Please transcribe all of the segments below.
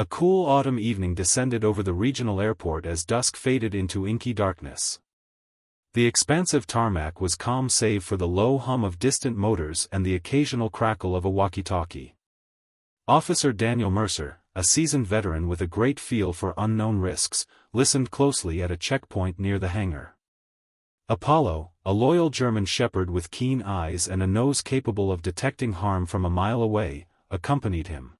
A cool autumn evening descended over the regional airport as dusk faded into inky darkness. The expansive tarmac was calm save for the low hum of distant motors and the occasional crackle of a walkie-talkie. Officer Daniel Mercer, a seasoned veteran with a great feel for unknown risks, listened closely at a checkpoint near the hangar. Apollo, a loyal German shepherd with keen eyes and a nose capable of detecting harm from a mile away, accompanied him.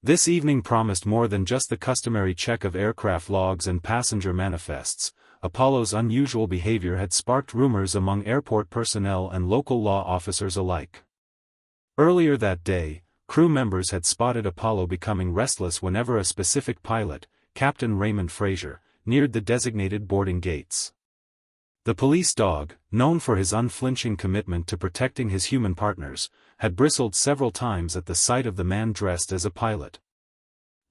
This evening promised more than just the customary check of aircraft logs and passenger manifests. Apollo's unusual behavior had sparked rumors among airport personnel and local law officers alike. Earlier that day, crew members had spotted Apollo becoming restless whenever a specific pilot, Captain Raymond Fraser, neared the designated boarding gates. The police dog, known for his unflinching commitment to protecting his human partners, had bristled several times at the sight of the man dressed as a pilot.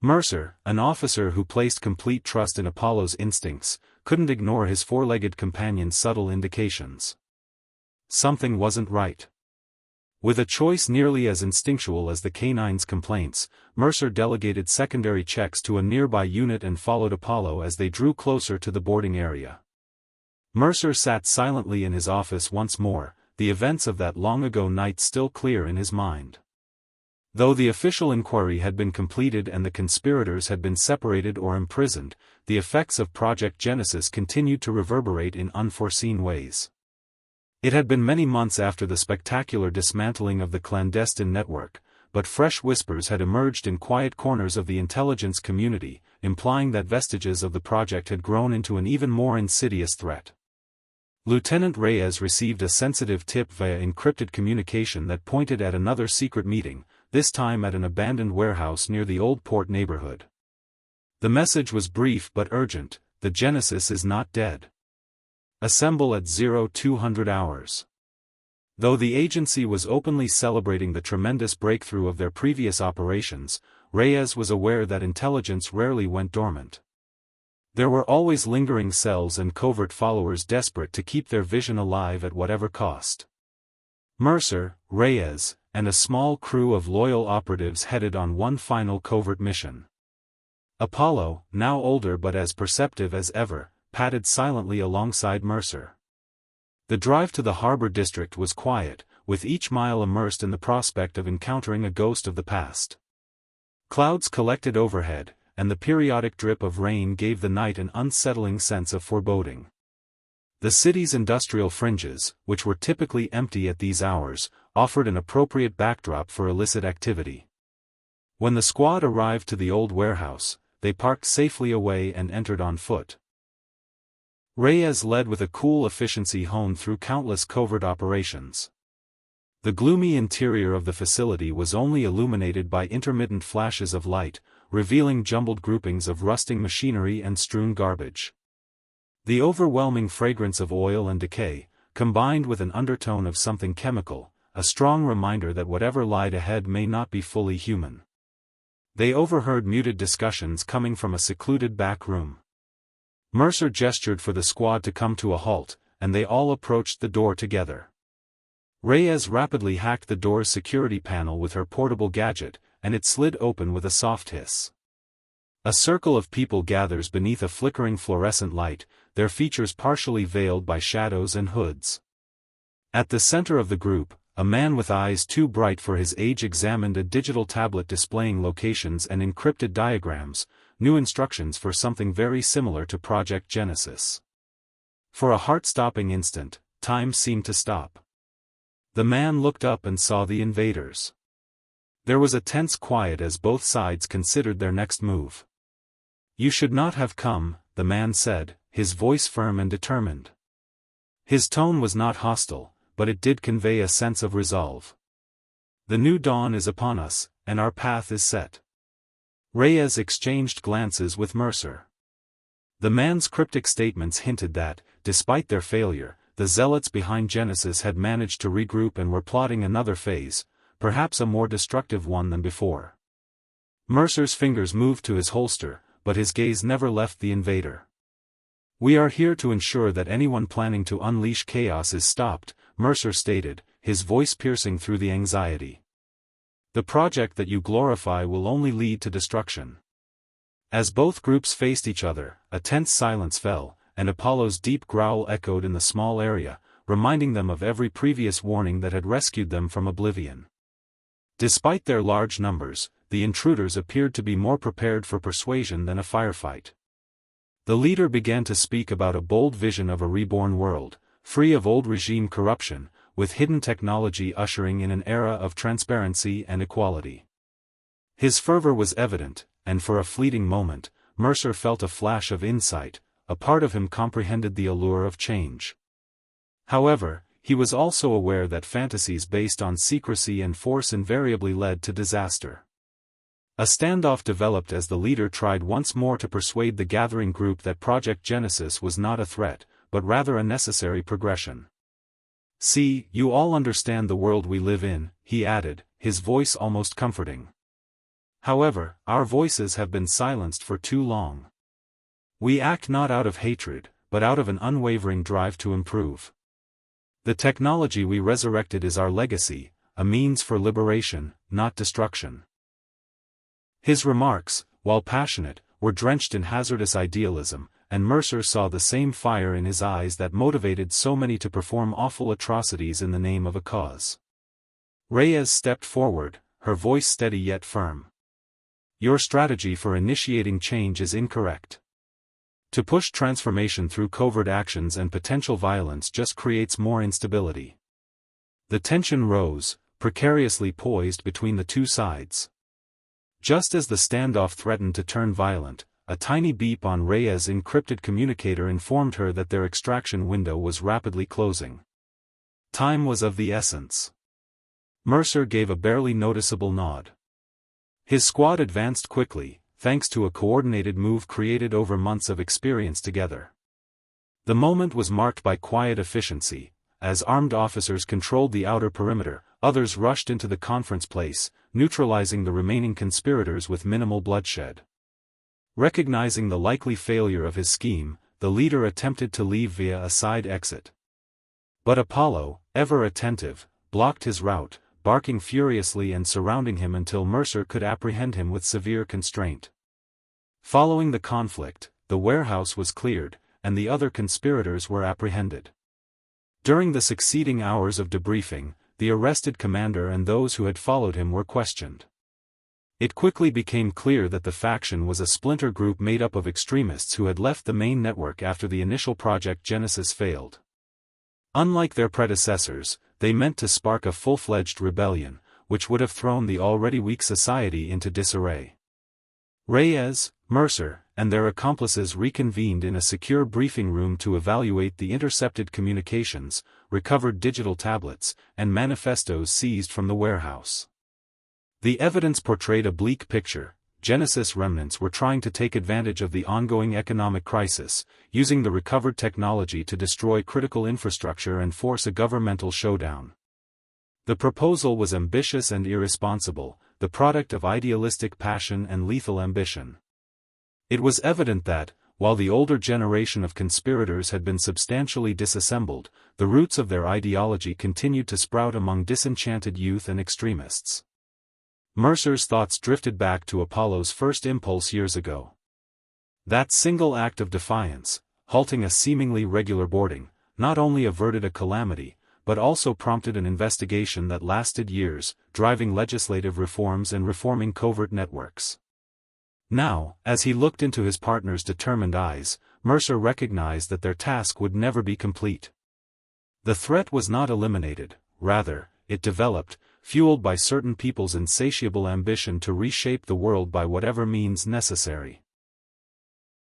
Mercer, an officer who placed complete trust in Apollo's instincts, couldn't ignore his four-legged companion's subtle indications. Something wasn't right. With a choice nearly as instinctual as the canine's complaints, Mercer delegated secondary checks to a nearby unit and followed Apollo as they drew closer to the boarding area. Mercer sat silently in his office once more, the events of that long-ago night still clear in his mind. Though the official inquiry had been completed and the conspirators had been separated or imprisoned, the effects of Project Genesis continued to reverberate in unforeseen ways. It had been many months after the spectacular dismantling of the clandestine network, but fresh whispers had emerged in quiet corners of the intelligence community, implying that vestiges of the project had grown into an even more insidious threat. Lieutenant Reyes received a sensitive tip via encrypted communication that pointed at another secret meeting, this time at an abandoned warehouse near the Old Port neighborhood. The message was brief but urgent: the Genesis is not dead. Assemble at 0200 hours. Though the agency was openly celebrating the tremendous breakthrough of their previous operations, Reyes was aware that intelligence rarely went dormant. There were always lingering cells and covert followers desperate to keep their vision alive at whatever cost. Mercer, Reyes, and a small crew of loyal operatives headed on one final covert mission. Apollo, now older but as perceptive as ever, padded silently alongside Mercer. The drive to the harbor district was quiet, with each mile immersed in the prospect of encountering a ghost of the past. Clouds collected overhead, and the periodic drip of rain gave the night an unsettling sense of foreboding. The city's industrial fringes, which were typically empty at these hours, offered an appropriate backdrop for illicit activity. When the squad arrived to the old warehouse, they parked safely away and entered on foot. Reyes led with a cool efficiency honed through countless covert operations. The gloomy interior of the facility was only illuminated by intermittent flashes of light, revealing jumbled groupings of rusting machinery and strewn garbage. The overwhelming fragrance of oil and decay, combined with an undertone of something chemical, a strong reminder that whatever lied ahead may not be fully human. They overheard muted discussions coming from a secluded back room. Mercer gestured for the squad to come to a halt, and they all approached the door together. Reyes rapidly hacked the door's security panel with her portable gadget, and it slid open with a soft hiss. A circle of people gathers beneath a flickering fluorescent light, their features partially veiled by shadows and hoods. At the center of the group, a man with eyes too bright for his age examined a digital tablet displaying locations and encrypted diagrams, new instructions for something very similar to Project Genesis. For a heart-stopping instant, time seemed to stop. The man looked up and saw the invaders. There was a tense quiet as both sides considered their next move. "You should not have come," the man said, his voice firm and determined. His tone was not hostile, but it did convey a sense of resolve. "The new dawn is upon us, and our path is set." Reyes exchanged glances with Mercer. The man's cryptic statements hinted that, despite their failure, the zealots behind Genesis had managed to regroup and were plotting another phase, perhaps a more destructive one than before. Mercer's fingers moved to his holster, but his gaze never left the invader. "We are here to ensure that anyone planning to unleash chaos is stopped," Mercer stated, his voice piercing through the anxiety. "The project that you glorify will only lead to destruction." As both groups faced each other, a tense silence fell, and Apollo's deep growl echoed in the small area, reminding them of every previous warning that had rescued them from oblivion. Despite their large numbers, the intruders appeared to be more prepared for persuasion than a firefight. The leader began to speak about a bold vision of a reborn world, free of old regime corruption, with hidden technology ushering in an era of transparency and equality. His fervor was evident, and for a fleeting moment, Mercer felt a flash of insight. A part of him comprehended the allure of change. However, he was also aware that fantasies based on secrecy and force invariably led to disaster. A standoff developed as the leader tried once more to persuade the gathering group that Project Genesis was not a threat, but rather a necessary progression. "See, you all understand the world we live in," he added, his voice almost comforting. "However, our voices have been silenced for too long. We act not out of hatred, but out of an unwavering drive to improve. The technology we resurrected is our legacy, a means for liberation, not destruction." His remarks, while passionate, were drenched in hazardous idealism, and Mercer saw the same fire in his eyes that motivated so many to perform awful atrocities in the name of a cause. Reyes stepped forward, her voice steady yet firm. "Your strategy for initiating change is incorrect. To push transformation through covert actions and potential violence just creates more instability." The tension rose, precariously poised between the two sides. Just as the standoff threatened to turn violent, a tiny beep on Reyes' encrypted communicator informed her that their extraction window was rapidly closing. Time was of the essence. Mercer gave a barely noticeable nod. His squad advanced quickly, thanks to a coordinated move created over months of experience together. The moment was marked by quiet efficiency. As armed officers controlled the outer perimeter, others rushed into the conference place, neutralizing the remaining conspirators with minimal bloodshed. Recognizing the likely failure of his scheme, the leader attempted to leave via a side exit. But Apollo, ever attentive, blocked his route, barking furiously and surrounding him until Mercer could apprehend him with severe constraint. Following the conflict, the warehouse was cleared, and the other conspirators were apprehended. During the succeeding hours of debriefing, the arrested commander and those who had followed him were questioned. It quickly became clear that the faction was a splinter group made up of extremists who had left the main network after the initial Project Genesis failed. Unlike their predecessors, they meant to spark a full-fledged rebellion, which would have thrown the already weak society into disarray. Reyes, Mercer, and their accomplices reconvened in a secure briefing room to evaluate the intercepted communications, recovered digital tablets, and manifestos seized from the warehouse. The evidence portrayed a bleak picture. Genesis remnants were trying to take advantage of the ongoing economic crisis, using the recovered technology to destroy critical infrastructure and force a governmental showdown. The proposal was ambitious and irresponsible, the product of idealistic passion and lethal ambition. It was evident that, while the older generation of conspirators had been substantially disassembled, the roots of their ideology continued to sprout among disenchanted youth and extremists. Mercer's thoughts drifted back to Apollo's first impulse years ago. That single act of defiance, halting a seemingly regular boarding, not only averted a calamity, but also prompted an investigation that lasted years, driving legislative reforms and reforming covert networks. Now, as he looked into his partner's determined eyes, Mercer recognized that their task would never be complete. The threat was not eliminated, rather, it developed, fueled by certain people's insatiable ambition to reshape the world by whatever means necessary.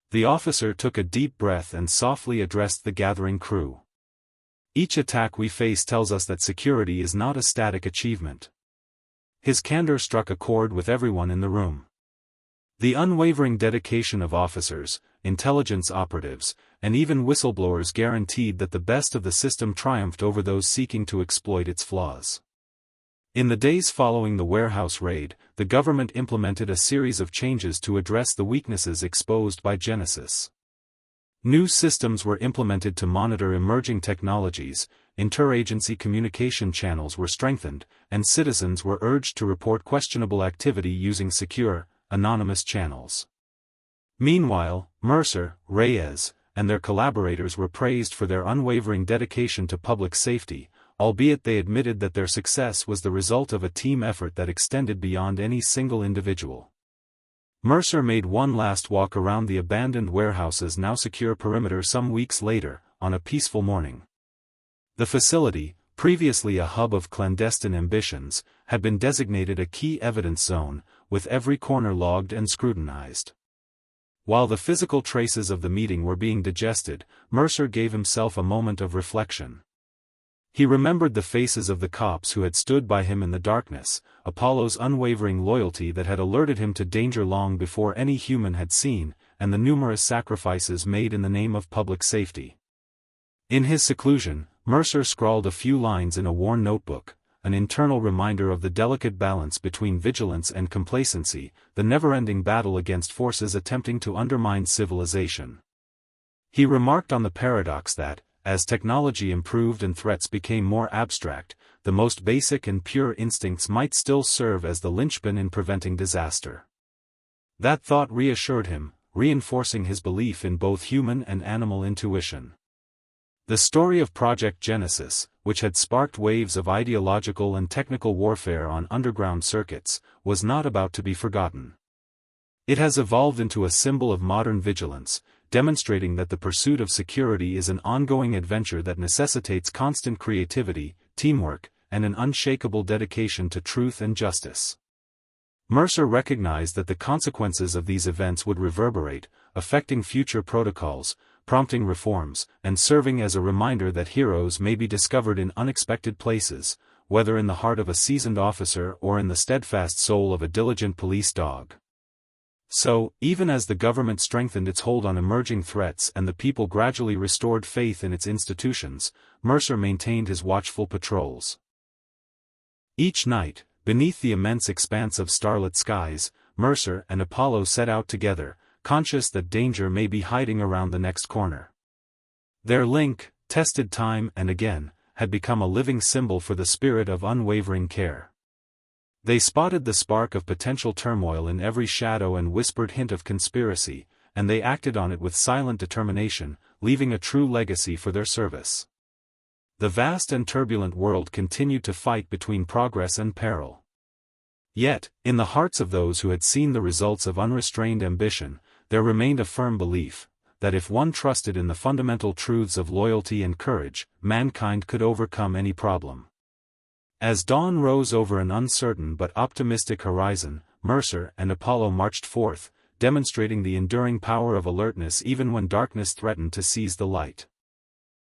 The officer took a deep breath and softly addressed the gathering crew. "Each attack we face tells us that security is not a static achievement." His candor struck a chord with everyone in the room. The unwavering dedication of officers, intelligence operatives, and even whistleblowers guaranteed that the best of the system triumphed over those seeking to exploit its flaws. In the days following the warehouse raid, the government implemented a series of changes to address the weaknesses exposed by Genesis. New systems were implemented to monitor emerging technologies, interagency communication channels were strengthened, and citizens were urged to report questionable activity using secure, anonymous channels. Meanwhile, Mercer, Reyes, and their collaborators were praised for their unwavering dedication to public safety, albeit they admitted that their success was the result of a team effort that extended beyond any single individual. Mercer made one last walk around the abandoned warehouse's now secure perimeter some weeks later, on a peaceful morning. The facility, previously a hub of clandestine ambitions, had been designated a key evidence zone, with every corner logged and scrutinized. While the physical traces of the meeting were being digested, Mercer gave himself a moment of reflection. He remembered the faces of the cops who had stood by him in the darkness, Apollo's unwavering loyalty that had alerted him to danger long before any human had seen, and the numerous sacrifices made in the name of public safety. In his seclusion, Mercer scrawled a few lines in a worn notebook, an internal reminder of the delicate balance between vigilance and complacency, the never-ending battle against forces attempting to undermine civilization. He remarked on the paradox that, as technology improved and threats became more abstract, the most basic and pure instincts might still serve as the linchpin in preventing disaster. That thought reassured him, reinforcing his belief in both human and animal intuition. The story of Project Genesis, which had sparked waves of ideological and technical warfare on underground circuits, was not about to be forgotten. It has evolved into a symbol of modern vigilance, demonstrating that the pursuit of security is an ongoing adventure that necessitates constant creativity, teamwork, and an unshakable dedication to truth and justice. Mercer recognized that the consequences of these events would reverberate, affecting future protocols, prompting reforms, and serving as a reminder that heroes may be discovered in unexpected places, whether in the heart of a seasoned officer or in the steadfast soul of a diligent police dog. So, even as the government strengthened its hold on emerging threats and the people gradually restored faith in its institutions, Mercer maintained his watchful patrols. Each night, beneath the immense expanse of starlit skies, Mercer and Apollo set out together, conscious that danger may be hiding around the next corner. Their link, tested time and again, had become a living symbol for the spirit of unwavering care. They spotted the spark of potential turmoil in every shadow and whispered hint of conspiracy, and they acted on it with silent determination, leaving a true legacy for their service. The vast and turbulent world continued to fight between progress and peril. Yet, in the hearts of those who had seen the results of unrestrained ambition, there remained a firm belief that if one trusted in the fundamental truths of loyalty and courage, mankind could overcome any problem. As dawn rose over an uncertain but optimistic horizon, Mercer and Apollo marched forth, demonstrating the enduring power of alertness even when darkness threatened to seize the light.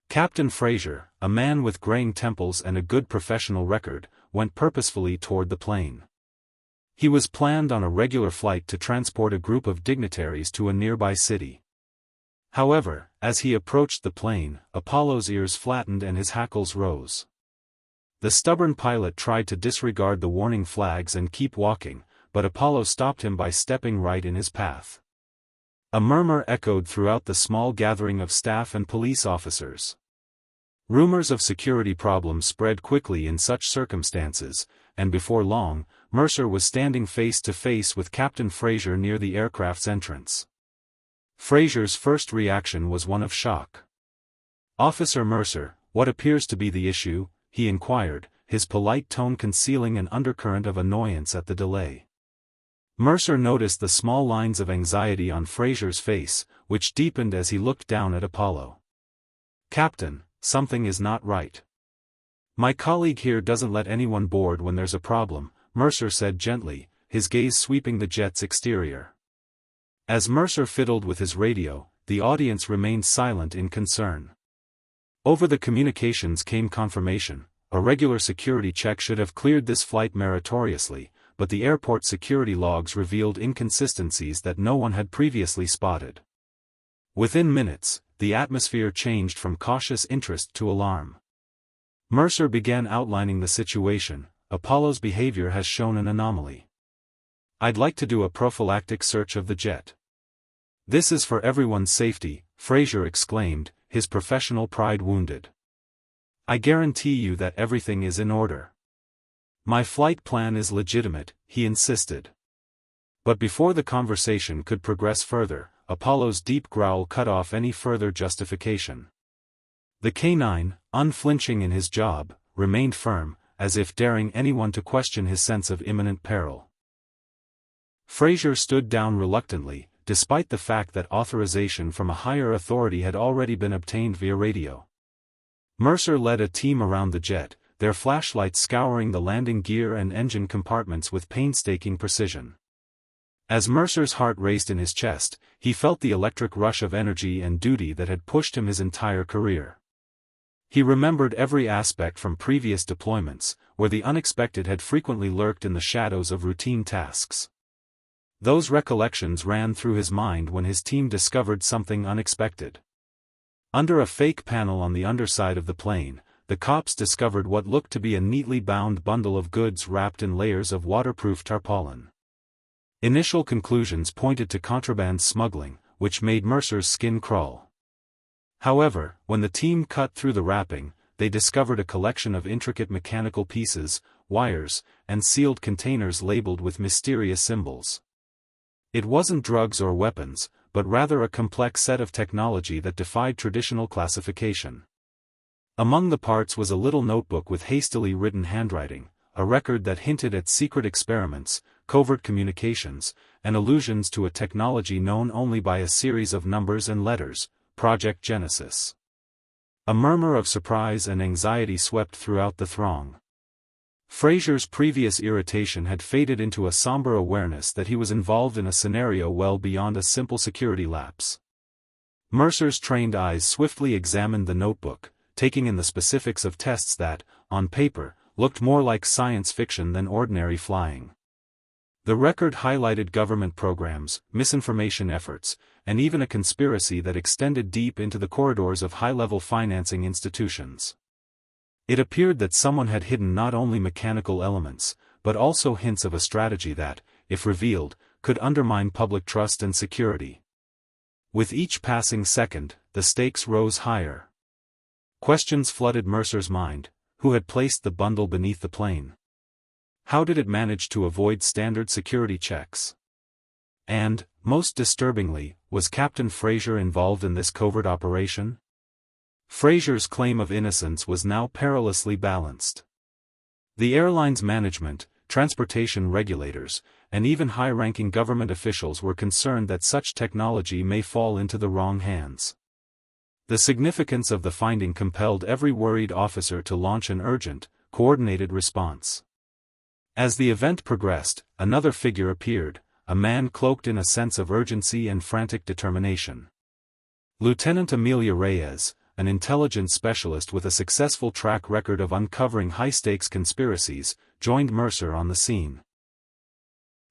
Captain Fraser, a man with graying temples and a good professional record, went purposefully toward the plane. He was planned on a regular flight to transport a group of dignitaries to a nearby city. However, as he approached the plane, Apollo's ears flattened and his hackles rose. The stubborn pilot tried to disregard the warning flags and keep walking, but Apollo stopped him by stepping right in his path. A murmur echoed throughout the small gathering of staff and police officers. Rumors of security problems spread quickly in such circumstances, and before long, Mercer was standing face to face with Captain Fraser near the aircraft's entrance. Fraser's first reaction was one of shock. "Officer Mercer, what appears to be the issue?" he inquired, his polite tone concealing an undercurrent of annoyance at the delay. Mercer noticed the small lines of anxiety on Fraser's face, which deepened as he looked down at Apollo. "Captain, something is not right. My colleague here doesn't let anyone board when there's a problem," Mercer said gently, his gaze sweeping the jet's exterior. As Mercer fiddled with his radio, the audience remained silent in concern. Over the communications came confirmation: a regular security check should have cleared this flight meritoriously, but the airport security logs revealed inconsistencies that no one had previously spotted. Within minutes, the atmosphere changed from cautious interest to alarm. Mercer began outlining the situation. "Apollo's behavior has shown an anomaly. I'd like to do a prophylactic search of the jet." "This is for everyone's safety," Fraser exclaimed, his professional pride wounded. "I guarantee you that everything is in order. My flight plan is legitimate," he insisted. But before the conversation could progress further, Apollo's deep growl cut off any further justification. The K-9, unflinching in his job, remained firm, as if daring anyone to question his sense of imminent peril. Fraser stood down reluctantly, despite the fact that authorization from a higher authority had already been obtained via radio. Mercer led a team around the jet, their flashlights scouring the landing gear and engine compartments with painstaking precision. As Mercer's heart raced in his chest, he felt the electric rush of energy and duty that had pushed him his entire career. He remembered every aspect from previous deployments, where the unexpected had frequently lurked in the shadows of routine tasks. Those recollections ran through his mind when his team discovered something unexpected. Under a fake panel on the underside of the plane, the cops discovered what looked to be a neatly bound bundle of goods wrapped in layers of waterproof tarpaulin. Initial conclusions pointed to contraband smuggling, which made Mercer's skin crawl. However, when the team cut through the wrapping, they discovered a collection of intricate mechanical pieces, wires, and sealed containers labeled with mysterious symbols. It wasn't drugs or weapons, but rather a complex set of technology that defied traditional classification. Among the parts was a little notebook with hastily written handwriting, a record that hinted at secret experiments, covert communications, and allusions to a technology known only by a series of numbers and letters, Project Genesis. A murmur of surprise and anxiety swept throughout the throng. Fraser's previous irritation had faded into a somber awareness that he was involved in a scenario well beyond a simple security lapse. Mercer's trained eyes swiftly examined the notebook, taking in the specifics of tests that, on paper, looked more like science fiction than ordinary flying. The record highlighted government programs, misinformation efforts, and even a conspiracy that extended deep into the corridors of high-level financing institutions. It appeared that someone had hidden not only mechanical elements, but also hints of a strategy that, if revealed, could undermine public trust and security. With each passing second, the stakes rose higher. Questions flooded Mercer's mind: who had placed the bundle beneath the plane? How did it manage to avoid standard security checks? And, most disturbingly, was Captain Fraser involved in this covert operation? Fraser's claim of innocence was now perilously balanced. The airline's management, transportation regulators, and even high-ranking government officials were concerned that such technology may fall into the wrong hands. The significance of the finding compelled every worried officer to launch an urgent, coordinated response. As the event progressed, another figure appeared, a man cloaked in a sense of urgency and frantic determination. Lieutenant Amelia Reyes, an intelligence specialist with a successful track record of uncovering high-stakes conspiracies, joined Mercer on the scene.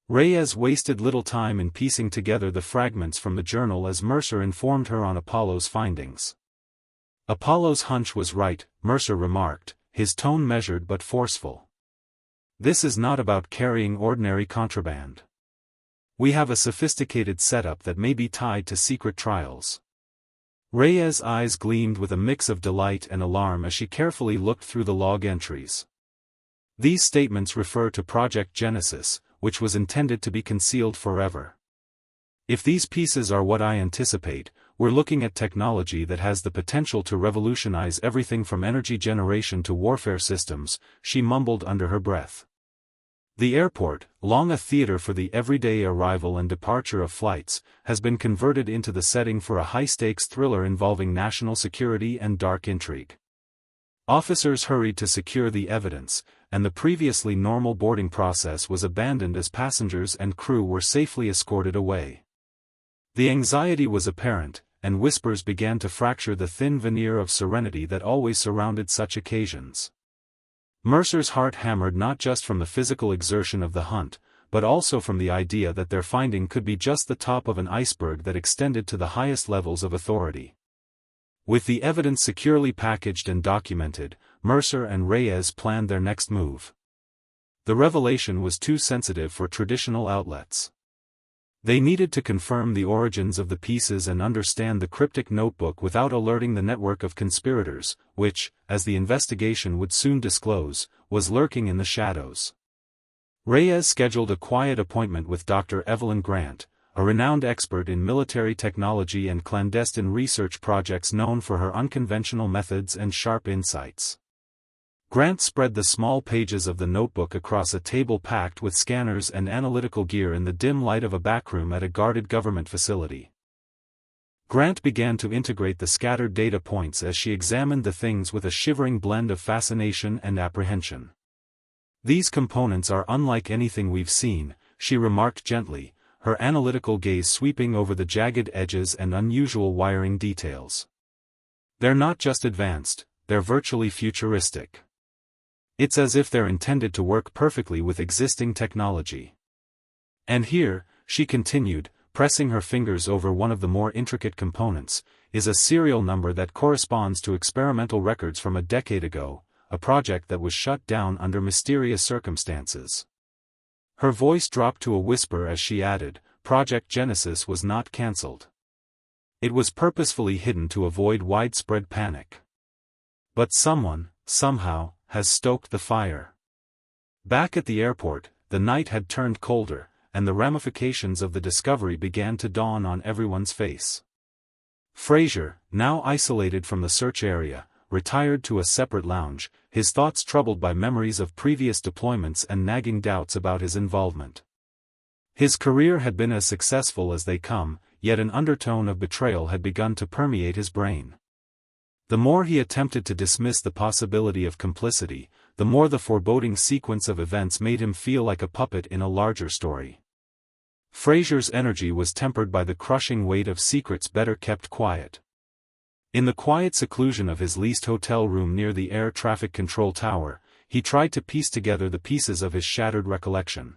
Reyes wasted little time in piecing together the fragments from the journal as Mercer informed her on Apollo's findings. Apollo's hunch was right, Mercer remarked, his tone measured but forceful. This is not about carrying ordinary contraband. We have a sophisticated setup that may be tied to secret trials. Reyes' eyes gleamed with a mix of delight and alarm as she carefully looked through the log entries. These statements refer to Project Genesis, which was intended to be concealed forever. If these pieces are what I anticipate, we're looking at technology that has the potential to revolutionize everything from energy generation to warfare systems, she mumbled under her breath. The airport, long a theater for the everyday arrival and departure of flights, has been converted into the setting for a high-stakes thriller involving national security and dark intrigue. Officers hurried to secure the evidence, and the previously normal boarding process was abandoned as passengers and crew were safely escorted away. The anxiety was apparent, and whispers began to fracture the thin veneer of serenity that always surrounded such occasions. Mercer's heart hammered not just from the physical exertion of the hunt, but also from the idea that their finding could be just the top of an iceberg that extended to the highest levels of authority. With the evidence securely packaged and documented, Mercer and Reyes planned their next move. The revelation was too sensitive for traditional outlets. They needed to confirm the origins of the pieces and understand the cryptic notebook without alerting the network of conspirators, which, as the investigation would soon disclose, was lurking in the shadows. Reyes scheduled a quiet appointment with Dr. Evelyn Grant, a renowned expert in military technology and clandestine research projects known for her unconventional methods and sharp insights. Grant spread the small pages of the notebook across a table packed with scanners and analytical gear in the dim light of a backroom at a guarded government facility. Grant began to integrate the scattered data points as she examined the things with a shivering blend of fascination and apprehension. "These components are unlike anything we've seen," she remarked gently, her analytical gaze sweeping over the jagged edges and unusual wiring details. "They're not just advanced, they're virtually futuristic. It's as if they're intended to work perfectly with existing technology. And here," she continued, pressing her fingers over one of the more intricate components, "is a serial number that corresponds to experimental records from a decade ago, a project that was shut down under mysterious circumstances." Her voice dropped to a whisper as she added, "Project Genesis was not cancelled. It was purposefully hidden to avoid widespread panic. But someone, somehow, has stoked the fire." Back at the airport, the night had turned colder, and the ramifications of the discovery began to dawn on everyone's face. Fraser, now isolated from the search area, retired to a separate lounge, his thoughts troubled by memories of previous deployments and nagging doubts about his involvement. His career had been as successful as they come, yet an undertone of betrayal had begun to permeate his brain. The more he attempted to dismiss the possibility of complicity, the more the foreboding sequence of events made him feel like a puppet in a larger story. Fraser's energy was tempered by the crushing weight of secrets better kept quiet. In the quiet seclusion of his leased hotel room near the air traffic control tower, he tried to piece together the pieces of his shattered recollection.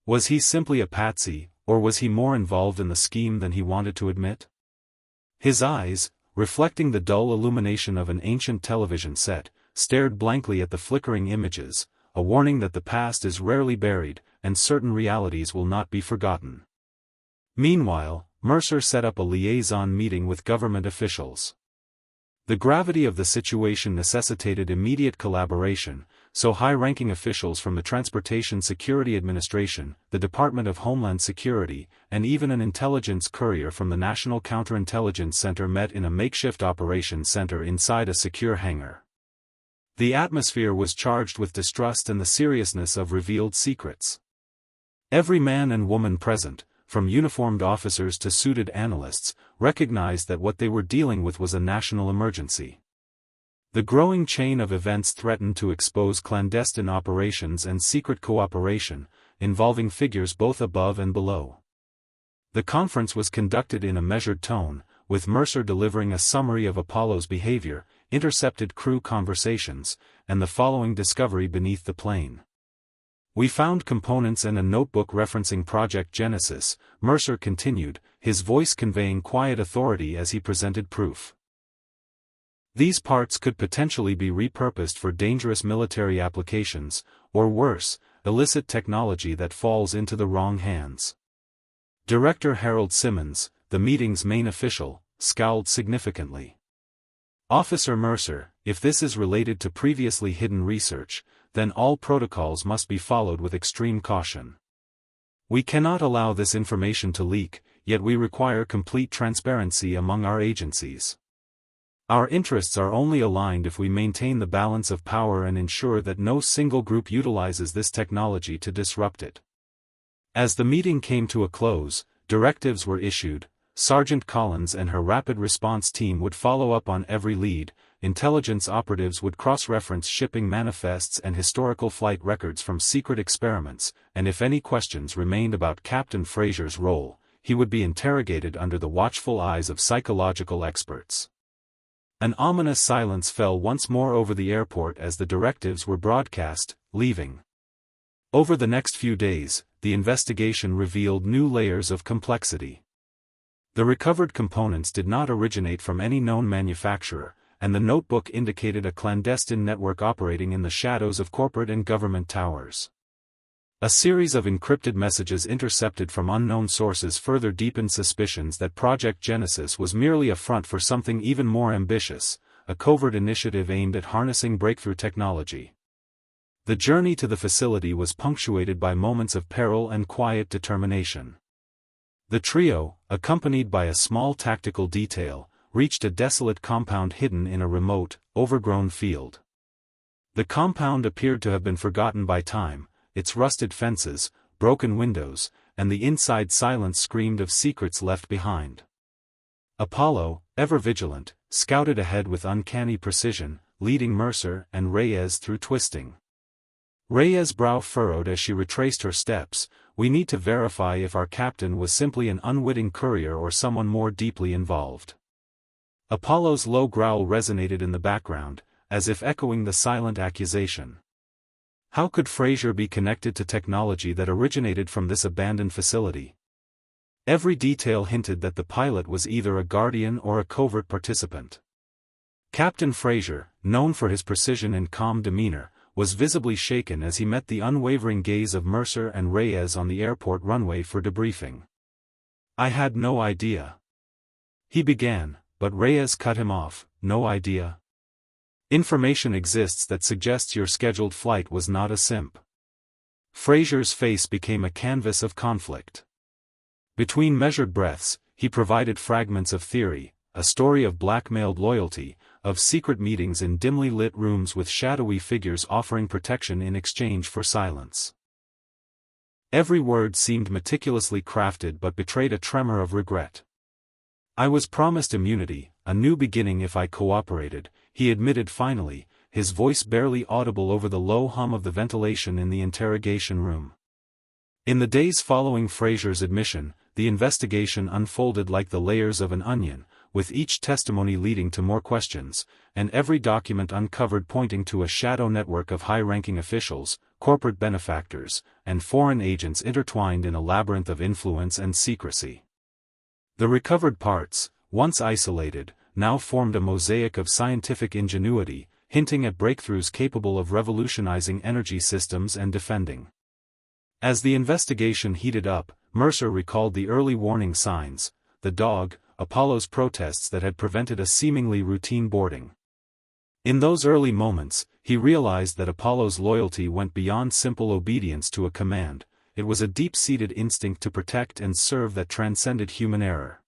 Was he simply a patsy, or was he more involved in the scheme than he wanted to admit? His eyes, reflecting the dull illumination of an ancient television set, stared blankly at the flickering images, a warning that the past is rarely buried, and certain realities will not be forgotten. Meanwhile, Mercer set up a liaison meeting with government officials. The gravity of the situation necessitated immediate collaboration, so high-ranking officials from the Transportation Security Administration, the Department of Homeland Security, and even an intelligence courier from the National Counterintelligence Center met in a makeshift operations center inside a secure hangar. The atmosphere was charged with distrust and the seriousness of revealed secrets. Every man and woman present, from uniformed officers to suited analysts, recognized that what they were dealing with was a national emergency. The growing chain of events threatened to expose clandestine operations and secret cooperation, involving figures both above and below. The conference was conducted in a measured tone, with Mercer delivering a summary of Apollo's behavior, intercepted crew conversations, and the following discovery beneath the plane. "We found components and a notebook referencing Project Genesis," Mercer continued, his voice conveying quiet authority as he presented proof. "These parts could potentially be repurposed for dangerous military applications, or worse, illicit technology that falls into the wrong hands." Director Harold Simmons, the meeting's main official, scowled significantly. "Officer Mercer, if this is related to previously hidden research, then all protocols must be followed with extreme caution. We cannot allow this information to leak, yet we require complete transparency among our agencies. Our interests are only aligned if we maintain the balance of power and ensure that no single group utilizes this technology to disrupt it." As the meeting came to a close, directives were issued. Sergeant Collins and her rapid response team would follow up on every lead, intelligence operatives would cross-reference shipping manifests and historical flight records from secret experiments, and if any questions remained about Captain Fraser's role, he would be interrogated under the watchful eyes of psychological experts. An ominous silence fell once more over the airport as the directives were broadcast, leaving. Over the next few days, the investigation revealed new layers of complexity. The recovered components did not originate from any known manufacturer, and the notebook indicated a clandestine network operating in the shadows of corporate and government towers. A series of encrypted messages intercepted from unknown sources further deepened suspicions that Project Genesis was merely a front for something even more ambitious, a covert initiative aimed at harnessing breakthrough technology. The journey to the facility was punctuated by moments of peril and quiet determination. The trio, accompanied by a small tactical detail, reached a desolate compound hidden in a remote, overgrown field. The compound appeared to have been forgotten by time, its rusted fences, broken windows, and the inside silence screamed of secrets left behind. Apollo, ever vigilant, scouted ahead with uncanny precision, leading Mercer and Reyes through twisting. Reyes' brow furrowed as she retraced her steps. We need to verify if our captain was simply an unwitting courier or someone more deeply involved. Apollo's low growl resonated in the background, as if echoing the silent accusation. How could Fraser be connected to technology that originated from this abandoned facility? Every detail hinted that the pilot was either a guardian or a covert participant. Captain Fraser, known for his precision and calm demeanor, was visibly shaken as he met the unwavering gaze of Mercer and Reyes on the airport runway for debriefing. "I had no idea," he began, but Reyes cut him off. "No idea? Information exists that suggests your scheduled flight was not a simp." Fraser's face became a canvas of conflict. Between measured breaths, he provided fragments of theory, a story of blackmailed loyalty, of secret meetings in dimly lit rooms with shadowy figures offering protection in exchange for silence. Every word seemed meticulously crafted but betrayed a tremor of regret. "I was promised immunity, a new beginning if I cooperated," he admitted finally, his voice barely audible over the low hum of the ventilation in the interrogation room. In the days following Fraser's admission, the investigation unfolded like the layers of an onion, with each testimony leading to more questions, and every document uncovered pointing to a shadow network of high-ranking officials, corporate benefactors, and foreign agents intertwined in a labyrinth of influence and secrecy. The recovered parts, once isolated, now formed a mosaic of scientific ingenuity, hinting at breakthroughs capable of revolutionizing energy systems and defending. As the investigation heated up, Mercer recalled the early warning signs: the dog, Apollo's protests that had prevented a seemingly routine boarding. In those early moments, he realized that Apollo's loyalty went beyond simple obedience to a command. It was a deep-seated instinct to protect and serve that transcended human error.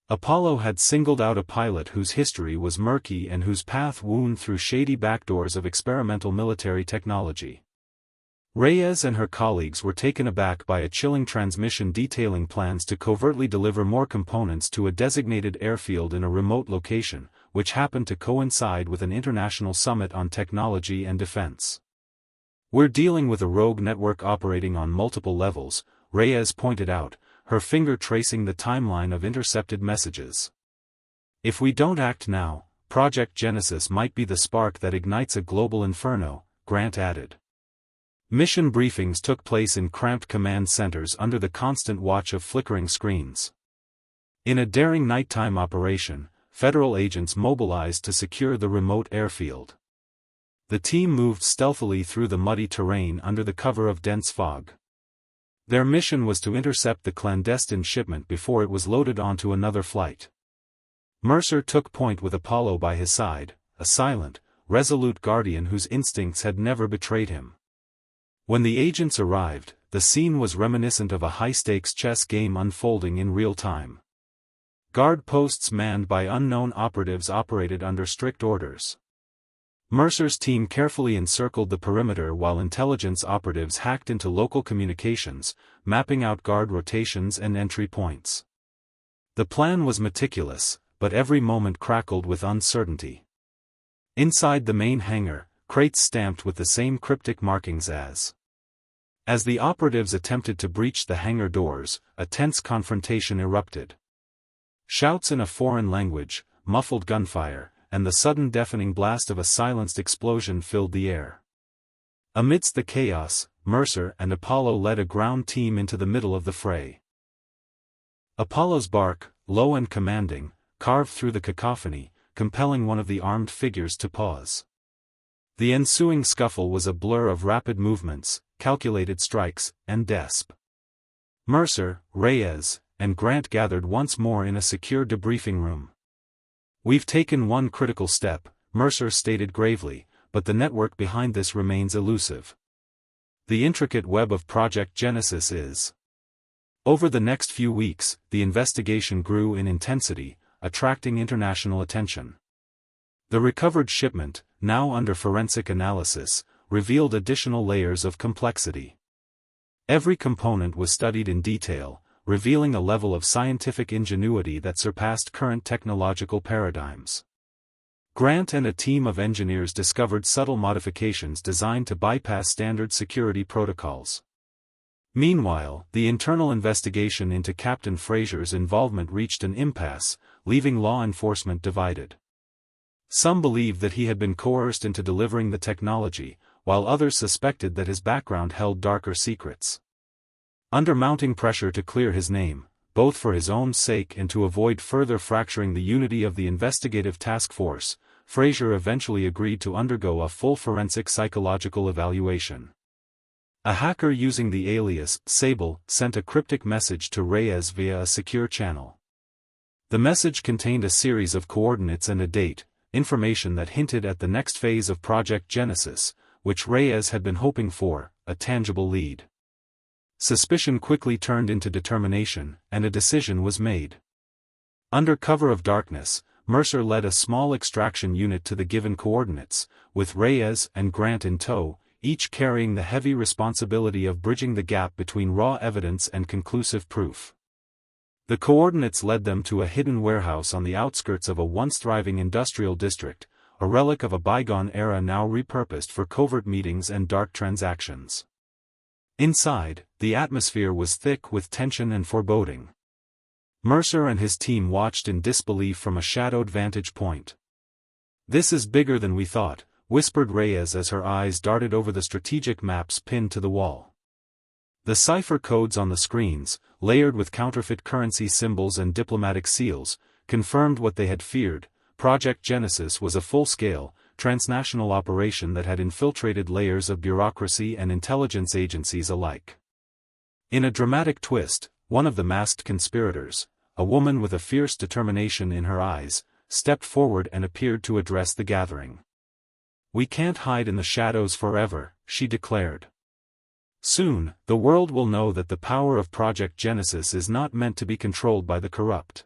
Apollo had singled out a pilot whose history was murky and whose path wound through shady backdoors of experimental military technology. Reyes and her colleagues were taken aback by a chilling transmission detailing plans to covertly deliver more components to a designated airfield in a remote location, which happened to coincide with an international summit on technology and defense. "We're dealing with a rogue network operating on multiple levels," Reyes pointed out, her finger tracing the timeline of intercepted messages. "If we don't act now, Project Genesis might be the spark that ignites a global inferno," Grant added. Mission briefings took place in cramped command centers under the constant watch of flickering screens. In a daring nighttime operation, federal agents mobilized to secure the remote airfield. The team moved stealthily through the muddy terrain under the cover of dense fog. Their mission was to intercept the clandestine shipment before it was loaded onto another flight. Mercer took point with Apollo by his side, a silent, resolute guardian whose instincts had never betrayed him. When the agents arrived, the scene was reminiscent of a high-stakes chess game unfolding in real time. Guard posts manned by unknown operatives operated under strict orders. Mercer's team carefully encircled the perimeter while intelligence operatives hacked into local communications, mapping out guard rotations and entry points. The plan was meticulous, but every moment crackled with uncertainty. Inside the main hangar, crates stamped with the same cryptic markings as the operatives attempted to breach the hangar doors, a tense confrontation erupted. Shouts in a foreign language, muffled gunfire, and the sudden deafening blast of a silenced explosion filled the air. Amidst the chaos, Mercer and Apollo led a ground team into the middle of the fray. Apollo's bark, low and commanding, carved through the cacophony, compelling one of the armed figures to pause. The ensuing scuffle was a blur of rapid movements, calculated strikes, and desp. Mercer, Reyes, and Grant gathered once more in a secure debriefing room. "We've taken one critical step," Mercer stated gravely, "but the network behind this remains elusive. The intricate web of Project Genesis is Over the next few weeks, the investigation grew in intensity, attracting international attention. The recovered shipment, now under forensic analysis, revealed additional layers of complexity. Every component was studied in detail, revealing a level of scientific ingenuity that surpassed current technological paradigms. Grant and a team of engineers discovered subtle modifications designed to bypass standard security protocols. Meanwhile, the internal investigation into Captain Fraser's involvement reached an impasse, leaving law enforcement divided. Some believed that he had been coerced into delivering the technology, while others suspected that his background held darker secrets. Under mounting pressure to clear his name, both for his own sake and to avoid further fracturing the unity of the investigative task force, Fraser eventually agreed to undergo a full forensic psychological evaluation. A hacker using the alias Sable sent a cryptic message to Reyes via a secure channel. The message contained a series of coordinates and a date, information that hinted at the next phase of Project Genesis, which Reyes had been hoping for, a tangible lead. Suspicion quickly turned into determination, and a decision was made. Under cover of darkness, Mercer led a small extraction unit to the given coordinates, with Reyes and Grant in tow, each carrying the heavy responsibility of bridging the gap between raw evidence and conclusive proof. The coordinates led them to a hidden warehouse on the outskirts of a once thriving industrial district, a relic of a bygone era now repurposed for covert meetings and dark transactions. Inside, the atmosphere was thick with tension and foreboding. Mercer and his team watched in disbelief from a shadowed vantage point. "This is bigger than we thought," whispered Reyes as her eyes darted over the strategic maps pinned to the wall. The cipher codes on the screens, layered with counterfeit currency symbols and diplomatic seals, confirmed what they had feared. Project Genesis was a full-scale, transnational operation that had infiltrated layers of bureaucracy and intelligence agencies alike. In a dramatic twist, one of the masked conspirators, a woman with a fierce determination in her eyes, stepped forward and appeared to address the gathering. "We can't hide in the shadows forever," she declared. "Soon, the world will know that the power of Project Genesis is not meant to be controlled by the corrupt."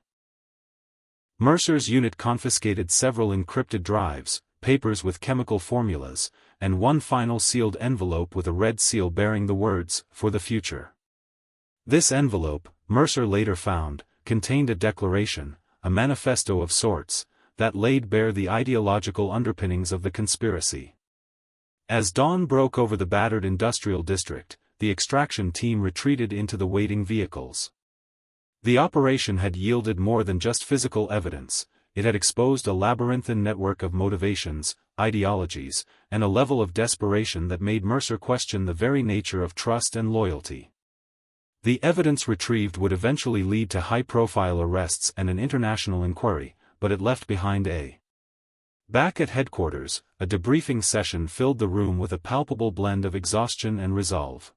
Mercer's unit confiscated several encrypted drives, papers with chemical formulas, and one final sealed envelope with a red seal bearing the words, "For the future." This envelope, Mercer later found, contained a declaration, a manifesto of sorts, that laid bare the ideological underpinnings of the conspiracy. As dawn broke over the battered industrial district, the extraction team retreated into the waiting vehicles. The operation had yielded more than just physical evidence, it had exposed a labyrinthine network of motivations, ideologies, and a level of desperation that made Mercer question the very nature of trust and loyalty. The evidence retrieved would eventually lead to high-profile arrests and an international inquiry, but it left behind a. Back at headquarters, a debriefing session filled the room with a palpable blend of exhaustion and resolve.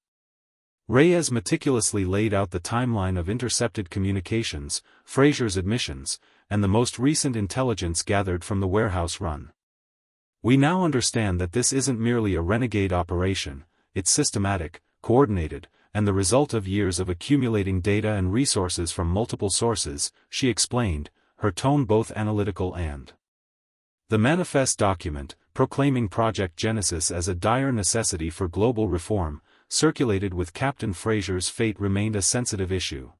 Reyes meticulously laid out the timeline of intercepted communications, Fraser's admissions, and the most recent intelligence gathered from the warehouse run. "We now understand that this isn't merely a renegade operation, it's systematic, coordinated, and the result of years of accumulating data and resources from multiple sources," she explained, her tone both analytical and. The manifest document, proclaiming Project Genesis as a dire necessity for global reform, circulated with Captain Fraser's fate remained a sensitive issue.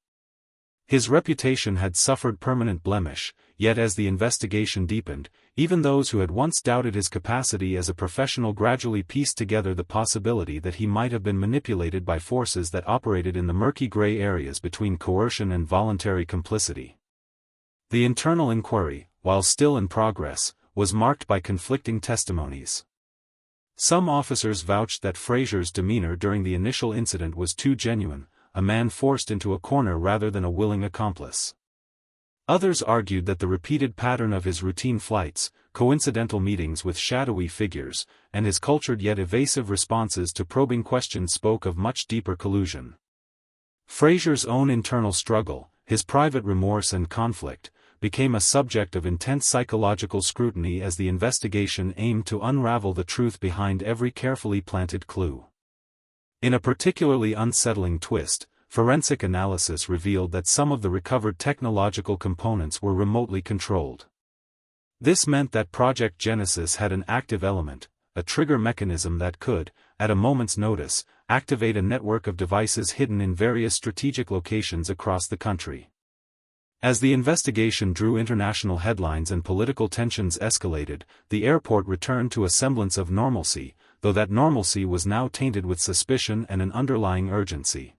His reputation had suffered permanent blemish, yet as the investigation deepened, even those who had once doubted his capacity as a professional gradually pieced together the possibility that he might have been manipulated by forces that operated in the murky gray areas between coercion and voluntary complicity. The internal inquiry, while still in progress, was marked by conflicting testimonies. Some officers vouched that Fraser's demeanor during the initial incident was too genuine, a man forced into a corner rather than a willing accomplice. Others argued that the repeated pattern of his routine flights, coincidental meetings with shadowy figures, and his cultured yet evasive responses to probing questions spoke of much deeper collusion. Fraser's own internal struggle, his private remorse and conflict, became a subject of intense psychological scrutiny as the investigation aimed to unravel the truth behind every carefully planted clue. In a particularly unsettling twist, forensic analysis revealed that some of the recovered technological components were remotely controlled. This meant that Project Genesis had an active element, a trigger mechanism that could, at a moment's notice, activate a network of devices hidden in various strategic locations across the country. As the investigation drew international headlines and political tensions escalated, the airport returned to a semblance of normalcy, though that normalcy was now tainted with suspicion and an underlying urgency.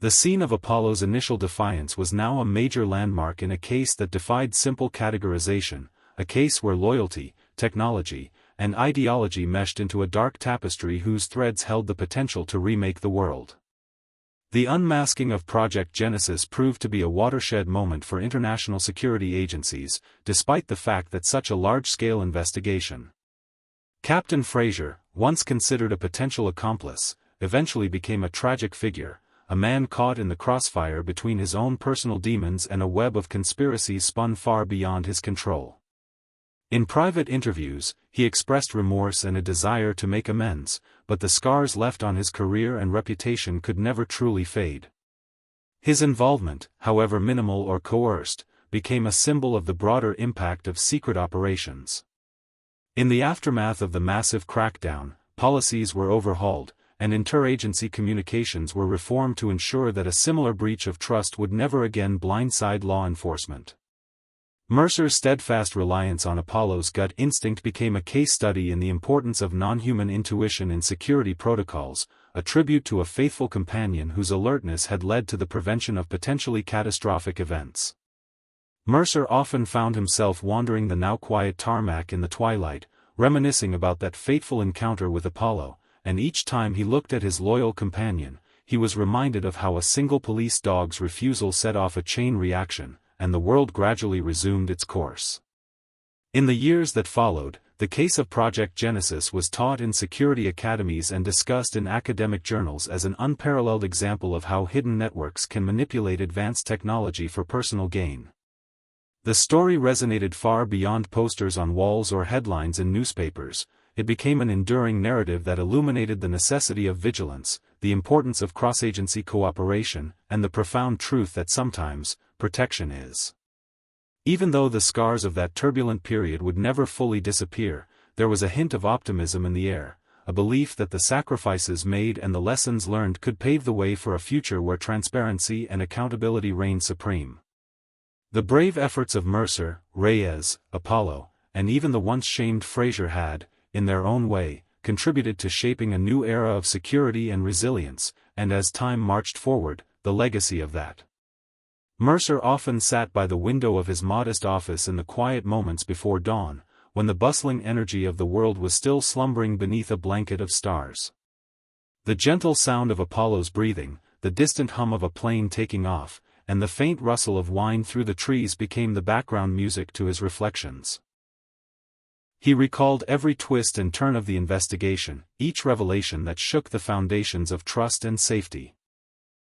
The scene of Apollo's initial defiance was now a major landmark in a case that defied simple categorization, a case where loyalty, technology, and ideology meshed into a dark tapestry whose threads held the potential to remake the world. The unmasking of Project Genesis proved to be a watershed moment for international security agencies, despite the fact that such a large-scale investigation. Captain Fraser, once considered a potential accomplice, eventually became a tragic figure, a man caught in the crossfire between his own personal demons and a web of conspiracies spun far beyond his control. In private interviews, he expressed remorse and a desire to make amends, but the scars left on his career and reputation could never truly fade. His involvement, however minimal or coerced, became a symbol of the broader impact of secret operations. In the aftermath of the massive crackdown, policies were overhauled, and interagency communications were reformed to ensure that a similar breach of trust would never again blindside law enforcement. Mercer's steadfast reliance on Apollo's gut instinct became a case study in the importance of non-human intuition in security protocols, a tribute to a faithful companion whose alertness had led to the prevention of potentially catastrophic events. Mercer often found himself wandering the now quiet tarmac in the twilight, reminiscing about that fateful encounter with Apollo, and each time he looked at his loyal companion, he was reminded of how a single police dog's refusal set off a chain reaction, and the world gradually resumed its course. In the years that followed, the case of Project Genesis was taught in security academies and discussed in academic journals as an unparalleled example of how hidden networks can manipulate advanced technology for personal gain. The story resonated far beyond posters on walls or headlines in newspapers. It became an enduring narrative that illuminated the necessity of vigilance, the importance of cross-agency cooperation, and the profound truth that sometimes, protection is. Even though the scars of that turbulent period would never fully disappear, there was a hint of optimism in the air, a belief that the sacrifices made and the lessons learned could pave the way for a future where transparency and accountability reigned supreme. The brave efforts of Mercer, Reyes, Apollo, and even the once shamed Fraser had, in their own way, contributed to shaping a new era of security and resilience, and as time marched forward, the legacy of that. Mercer often sat by the window of his modest office in the quiet moments before dawn, when the bustling energy of the world was still slumbering beneath a blanket of stars. The gentle sound of Apollo's breathing, the distant hum of a plane taking off, and the faint rustle of wine through the trees became the background music to his reflections. He recalled every twist and turn of the investigation, each revelation that shook the foundations of trust and safety.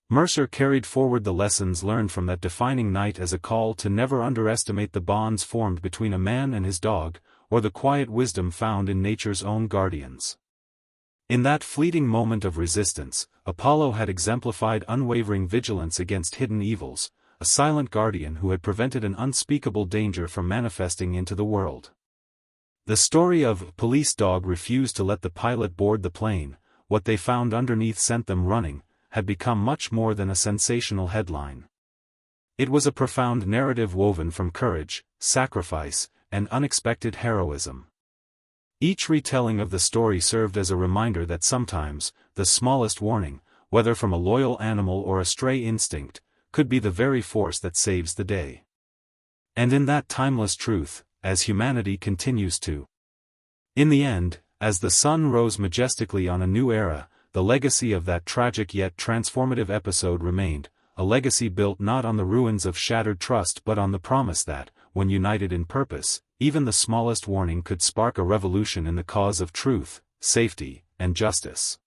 Mercer carried forward the lessons learned from that defining night as a call to never underestimate the bonds formed between a man and his dog, or the quiet wisdom found in nature's own guardians. In that fleeting moment of resistance, Apollo had exemplified unwavering vigilance against hidden evils, a silent guardian who had prevented an unspeakable danger from manifesting into the world. The story of "Police Dog Refused to Let the Pilot Board the Plane, What They Found Underneath Sent Them Running," had become much more than a sensational headline. It was a profound narrative woven from courage, sacrifice, and unexpected heroism. Each retelling of the story served as a reminder that sometimes, the smallest warning, whether from a loyal animal or a stray instinct, could be the very force that saves the day. And in that timeless truth, as humanity continues to. In the end, as the sun rose majestically on a new era, the legacy of that tragic yet transformative episode remained, a legacy built not on the ruins of shattered trust but on the promise that, when united in purpose, even the smallest warning could spark a revolution in the cause of truth, safety, and justice.